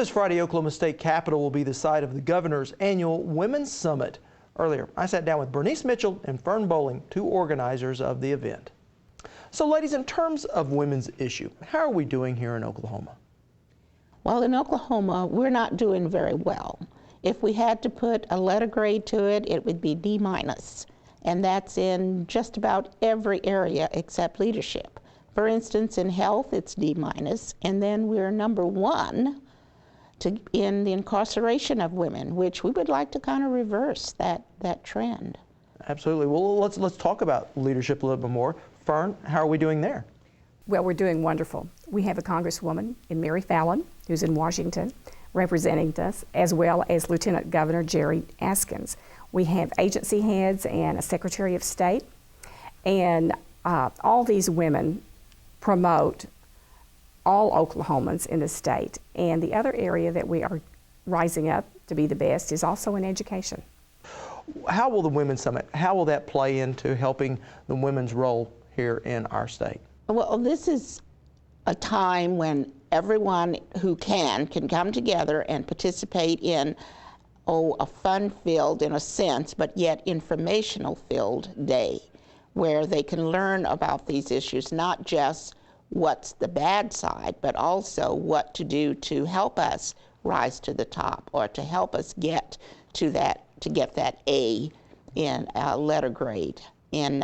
this Friday, Oklahoma State Capitol will be the site of the governor's annual Women's Summit. Earlier, I sat down with Bernice Mitchell and Fern, two organizers of the event. So ladies, in terms of women's issue, how are we doing here in Oklahoma? Well, in Oklahoma, we're not doing very well. If we had to put a letter grade to it, it would be D-. And that's in just about every area except leadership. For instance, in health, it's D-. And then we're number 1 in the incarceration of women, which we would like to kind of reverse that trend. Absolutely. Well, let's talk about leadership a little bit more. Fern, how are we doing there? Well, we're doing wonderful. We have a Congresswoman in Mary Fallon, who's in Washington, representing us, as well as Lieutenant Governor Jerry Askins. We have agency heads and a Secretary of State, and all these women promote all Oklahomans in the state. And the other area that we are rising up to be the best is also in education. How will the Women's Summit, how will that play into helping the women's role here in our state? Well, this is a time when everyone who can come together and participate in a fun-filled, in a sense, but yet informational-filled day, where they can learn about these issues, not just what's the bad side, but also what to do to help us rise to the top, or to help us get to that, to get that A in a letter grade in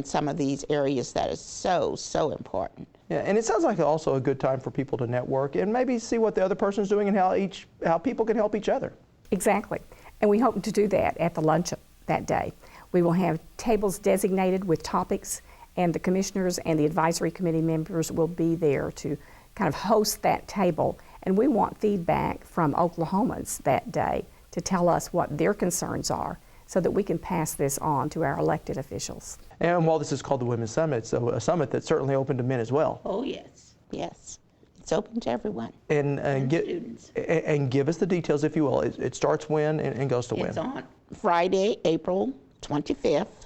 some of these areas that is so important. Yeah, and it sounds like also a good time for people to network and maybe see what the other person's doing and how people can help each other. Exactly, and we hope to do that at the lunch that day. We will have tables designated with topics, and the commissioners and the advisory committee members will be there to kind of host that table. And we want feedback from Oklahomans that day to tell us what their concerns are, so that we can pass this on to our elected officials. And while this is called the Women's Summit, so a summit that's certainly open to men as well. Oh yes, yes. It's open to everyone. And Students. And give us the details, if you will. It starts when and goes to when? It's on Friday, April 25th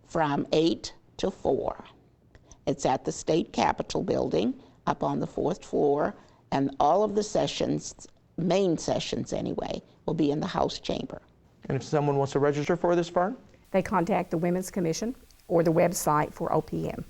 from 8 to 4. It's at the State Capitol building up on the 4th floor, and all of the sessions, main sessions anyway, will be in the House chamber. And if someone wants to register for this, Fern? They contact the Women's Commission or the website for OPM.